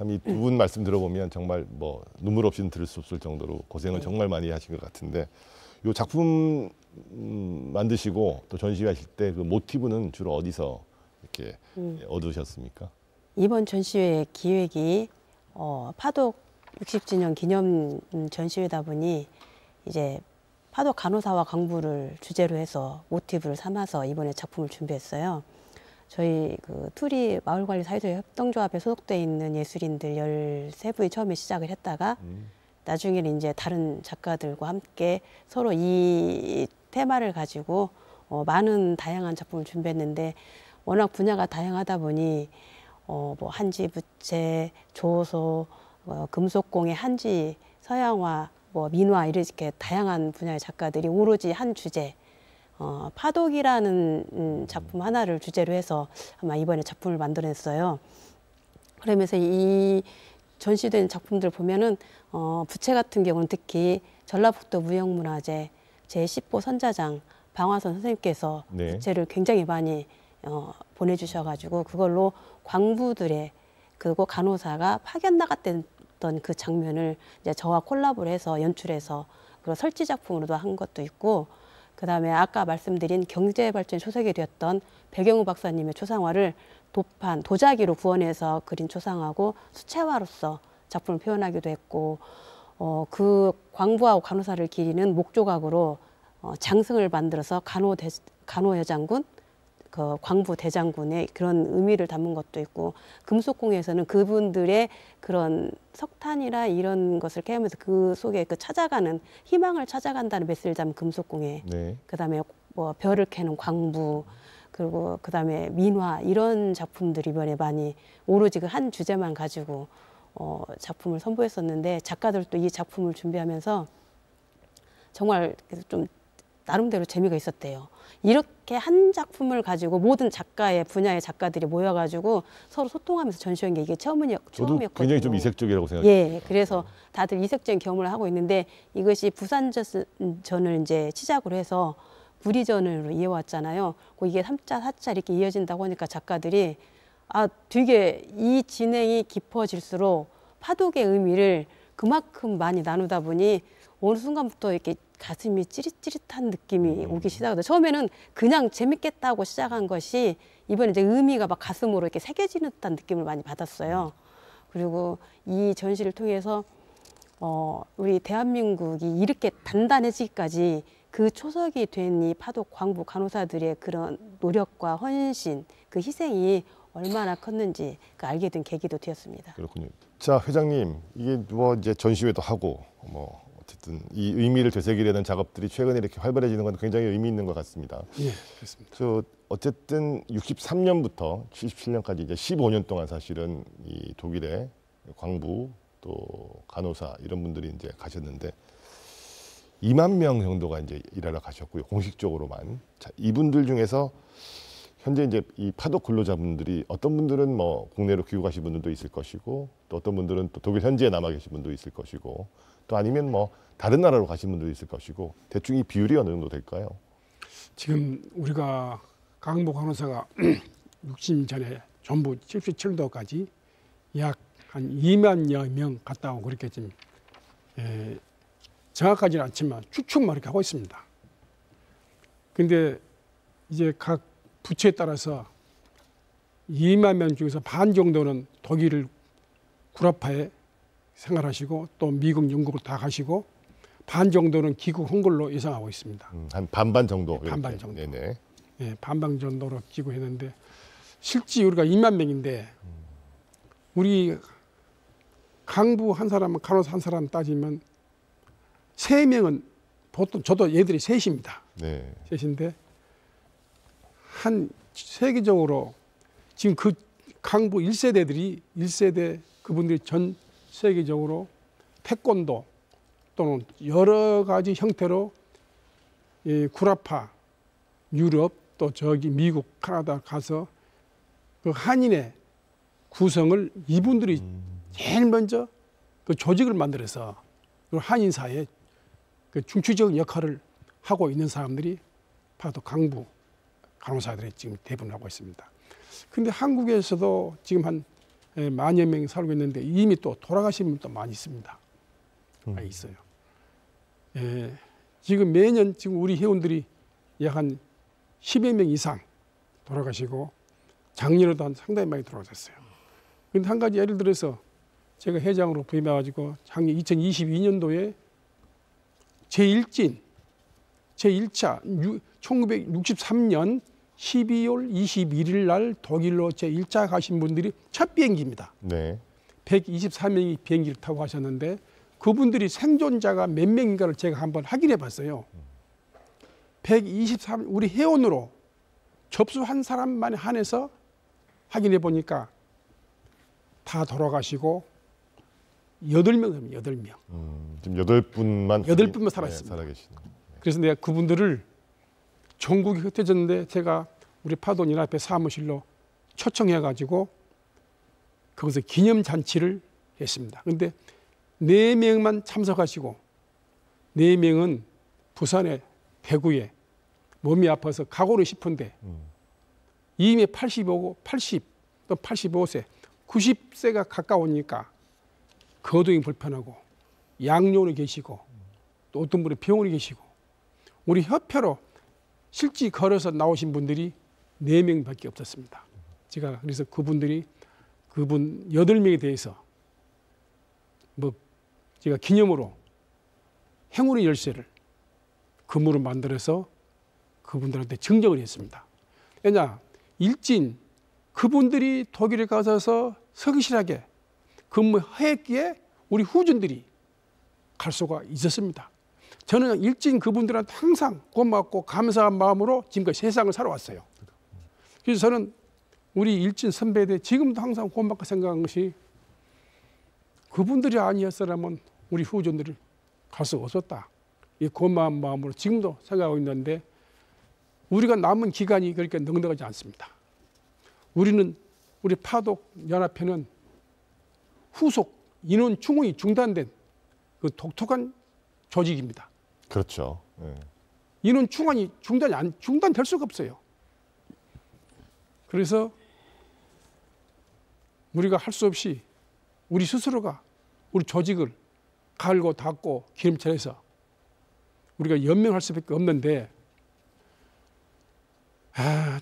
참 이 두 분 말씀 들어보면 정말 뭐 눈물 없이는 들을 수 없을 정도로 고생을 정말 많이 하신 것 같은데 이 작품 만드시고 또 전시하실 때 그 모티브는 주로 어디서 이렇게 얻으셨습니까? 이번 전시회 기획이 파독 60주년 기념 전시회다 보니 이제 파독 간호사와 강부를 주제로 해서 모티브를 삼아서 이번에 작품을 준비했어요. 저희 그 투리 마을관리 사회적 협동조합에 소속돼 있는 예술인들 13분이 처음에 시작을 했다가 나중에는 이제 다른 작가들과 함께 서로 이 테마를 가지고 많은 다양한 작품을 준비했는데 워낙 분야가 다양하다 보니 뭐 한지, 부채, 조소, 금속공예, 한지, 서양화, 뭐 민화 이렇게 다양한 분야의 작가들이 오로지 한 주제 파독이라는 작품 하나를 주제로 해서 아마 이번에 작품을 만들어냈어요. 그러면서 이 전시된 작품들 보면은 부채 같은 경우는 특히 전라북도 무형문화재 제10호 선자장 방화선 선생님께서 네. 부채를 굉장히 많이 보내주셔가지고 그걸로 광부들의 그리고 간호사가 파견 나갔던 그 장면을 이제 저와 콜라보를 해서 연출해서 그리고 설치 작품으로도 한 것도 있고 그다음에 아까 말씀드린 경제발전 초석이 되었던 백영우 박사님의 초상화를 도판, 도자기로 구원해서 그린 초상화고 수채화로서 작품을 표현하기도 했고 그 광부하고 간호사를 기리는 목조각으로 장승을 만들어서 간호여장군 그 광부 대장군의 그런 의미를 담은 것도 있고 금속공예에서는 그분들의 그런 석탄이나 이런 것을 캐면서 그 속에 그 찾아가는 희망을 찾아간다는 메시지를 담은 금속공예, 네. 그다음에 뭐 별을 캐는 광부, 그리고 그다음에 민화 이런 작품들이 이번에 많이 오로지 그 한 주제만 가지고 작품을 선보였었는데 작가들도 이 작품을 준비하면서 정말 좀 나름대로 재미가 있었대요. 이렇게 한 작품을 가지고 모든 작가의 분야의 작가들이 모여가지고 서로 소통하면서 전시한 게 이게 처음이었거든요. 저도 굉장히 좀 이색적이라고 생각해요. 예, 그래서 다들 이색적인 경험을 하고 있는데 이것이 부산전을 이제 시작으로 해서 부리전으로 이어왔잖아요. 이게 3차, 4차 이렇게 이어진다고 하니까 작가들이 되게 이 진행이 깊어질수록 파독의 의미를 그만큼 많이 나누다 보니 어느 순간부터 이렇게 가슴이 찌릿찌릿한 느낌이 오기 시작하더라고요. 처음에는 그냥 재밌겠다고 시작한 것이 이번에 이제 의미가 막 가슴으로 이렇게 새겨지는 듯한 느낌을 많이 받았어요. 그리고 이 전시를 통해서 우리 대한민국이 이렇게 단단해지기까지 그 초석이 된 이 파독 광부 간호사들의 그런 노력과 헌신, 그 희생이 얼마나 컸는지 알게 된 계기도 되었습니다. 그렇군요. 자, 회장님, 이게 뭐 이제 전시회도 하고 뭐 어쨌든 이 의미를 되새기려는 작업들이 최근에 이렇게 활발해지는 건 굉장히 의미 있는 것 같습니다. 예, 그렇습니다. 어쨌든 63년부터 77년까지 이제 15년 동안 사실은 이 독일의 광부 또 간호사 이런 분들이 이제 가셨는데 2만 명 정도가 이제 일하러 가셨고요. 공식적으로만. 자, 이분들 중에서 현재 이제 이 파독 근로자분들이 어떤 분들은 뭐 국내로 귀국하신 분들도 있을 것이고 또 어떤 분들은 또 독일 현지에 남아 계신 분도 있을 것이고 또 아니면 뭐 다른 나라로 가신 분도 있을 것이고 대충 이 비율이 어느 정도 될까요? 지금 우리가 강부 간호사가 60년 전에 전부 77도까지 약 한 2만여 명 갔다 오고 그렇게 좀 정확하지는 않지만 추측만 이렇게 하고 있습니다. 근데 이제 각 부처에 따라서 2만 명 중에서 반 정도는 독일 구라파에 생활하시고 또 미국, 영국을 다 가시고 반 정도는 귀국한 걸로 예상하고 있습니다. 한 반반 정도. 네, 반반 정도. 네네. 예, 반반 정도로 귀국했는데 실제 우리가 2만 명인데 우리 강부 한 사람, 간호사 한 사람 따지면 3명은 보통 저도 얘들이 셋입니다. 네. 셋인데 한 세계적으로 지금 그 강부 1세대들이 1세대 그분들이 전 세계적으로 태권도 또는 여러 가지 형태로 구라파, 유럽 또 저기 미국, 캐나다 가서 그 한인의 구성을 이분들이 제일 먼저 그 조직을 만들어서 그 한인사회에 그 중추적인 역할을 하고 있는 사람들이 바로 강부 간호사들이 지금 대부분 하고 있습니다. 근데 한국에서도 지금 한 만여 명이 살고 있는데 이미 또 돌아가신 분도 많이 있습니다. 많이 있어요. 예, 지금 매년 지금 우리 회원들이 약 한 10여 명 이상 돌아가시고 작년에도 한 상당히 많이 돌아가셨어요. 그런데 한 가지 예를 들어서 제가 회장으로 부임해가지고 작년 2022년도에 제1차 1963년 12월 21일 날 독일로 제1차 가신 분들이 첫 비행기입니다. 네. 124명이 비행기를 타고 가셨는데 그분들이 생존자가 몇 명인가를 제가 한번 확인해 봤어요. 123 우리 회원으로 접수한 사람만 한해서 확인해 보니까 다 돌아가시고 8명, 8명. 지금 8분만 8분만 살아있습니다. 살아계시는. 그래서 내가 그분들을 전국이 흩어졌는데 제가 우리 파돈 연합회 사무실로 초청해 가지고 거기서 기념 잔치를 했습니다. 그런데 4명만 참석하시고 4명은 부산의 대구에 몸이 아파서 가고는 싶은데 이미 85, 80, 또 85세, 90세가 가까우니까 거동이 불편하고 양료원에 계시고 또 어떤 분은 병원에 계시고 우리 협회로 실제 걸어서 나오신 분들이 4명밖에 없었습니다. 제가 그래서 그분 8명에 대해서 뭐 제가 기념으로 행운의 열쇠를 금으로 만들어서 그분들한테 증정을 했습니다. 왜냐 일진 그분들이 독일에 가서 성실하게 근무했기에 우리 후준들이 갈 수가 있었습니다. 저는 일진 그분들한테 항상 고맙고 감사한 마음으로 지금까지 세상을 살아왔어요. 그래서 저는 우리 일진 선배에 대해 지금도 항상 고맙게 생각한 것이 그분들이 아니었으라면 우리 후준들이 갈 수 없었다. 이 고마운 마음으로 지금도 생각하고 있는데 우리가 남은 기간이 그렇게 넉넉하지 않습니다. 우리 파독 연합회는 후속 인원 충원이 중단된 그 독특한 조직입니다. 그렇죠. 네. 인원 충원이 중단될 수가 없어요. 그래서 우리가 할 수 없이 우리 스스로가 우리 조직을 갈고 닦고 기름칠해서 우리가 연명할 수밖에 없는데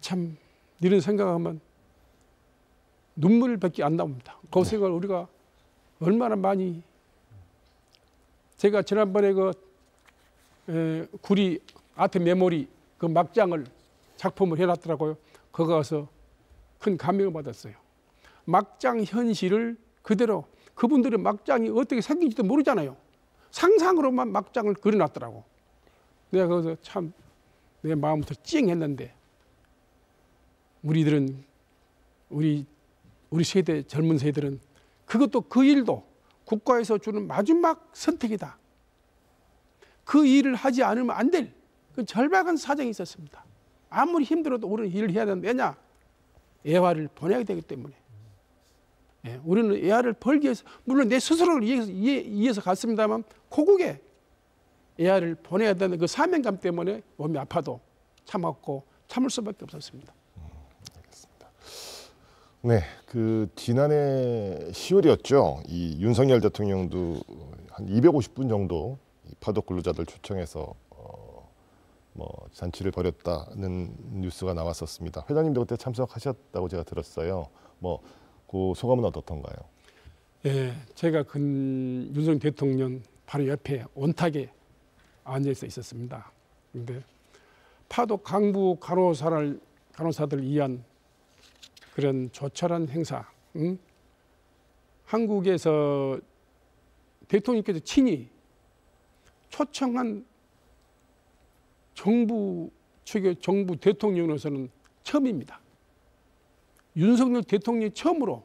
참 이런 생각하면 눈물밖에 안 나옵니다. 그 생각을 우리가 얼마나 많이 제가 지난번에 구리 아트 메모리 그 막장을 작품을 해놨더라고요. 거기 가서 큰 감명을 받았어요. 막장 현실을 그대로 그분들의 막장이 어떻게 생긴지도 모르잖아요. 상상으로만 막장을 그려놨더라고. 내가 거기서 참 내 마음부터 찡했는데 우리들은 우리 세대 젊은 세대들은 그것도 그 일도 국가에서 주는 마지막 선택이다. 그 일을 하지 않으면 안 될 그 절박한 사정이 있었습니다. 아무리 힘들어도 우리는 일을 해야 되는데 왜냐? 애화를 보내야 되기 때문에. 예, 우리는 애화를 벌기 위해서 물론 내 스스로를 위해서 갔습니다만 고국에 애화를 보내야 되는 그 사명감 때문에 몸이 아파도 참았고 참을 수밖에 없었습니다. 알겠습니다. 네, 그 지난해 10월이었죠. 이 윤석열 대통령도 한 250분 정도 파독 근로자들 초청해서 잔치를 벌였다는 뉴스가 나왔었습니다. 회장님도 그때 참석하셨다고 제가 들었어요. 그 소감은 어떻던가요? 예, 제가 윤석열 대통령 바로 옆에 온탁에 앉아서 있었습니다. 그런데 파독 강부 간호사들 위한 그런 조촐한 행사, 한국에서 대통령께서 친히 초청한 정부 대통령으로서는 처음입니다. 윤석열 대통령이 처음으로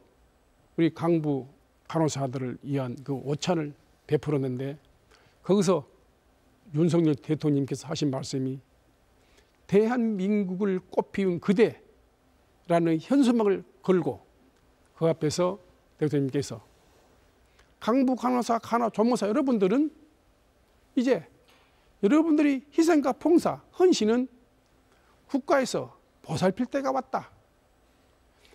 우리 강부 간호사들을 위한 그 오찬을 베풀었는데 거기서 윤석열 대통령께서 하신 말씀이 대한민국을 꽃피운 그대라는 현수막을 걸고 그 앞에서 대통령님께서 강부 간호사, 조무사 여러분들은 이제 여러분들이 희생과 봉사, 헌신은 국가에서 보살필 때가 왔다.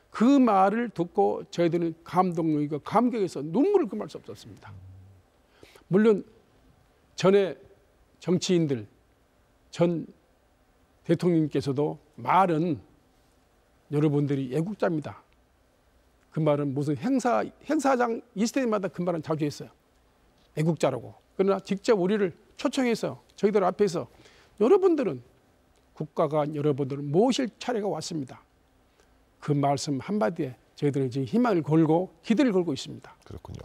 그 말을 듣고 저희들은 감동이고 감격해서 눈물을 금할 수 없었습니다. 물론 전에 정치인들, 전 대통령님께서도 말은 여러분들이 애국자입니다. 그 말은 무슨 행사장 있을 때마다 그 말은 자주 했어요. 애국자라고. 그러나 직접 우리를 초청해서 저희들 앞에서 여러분들은 국가가 여러분들을 모실 차례가 왔습니다. 그 말씀 한마디에 저희들은 지금 희망을 걸고 기대를 걸고 있습니다. 그렇군요.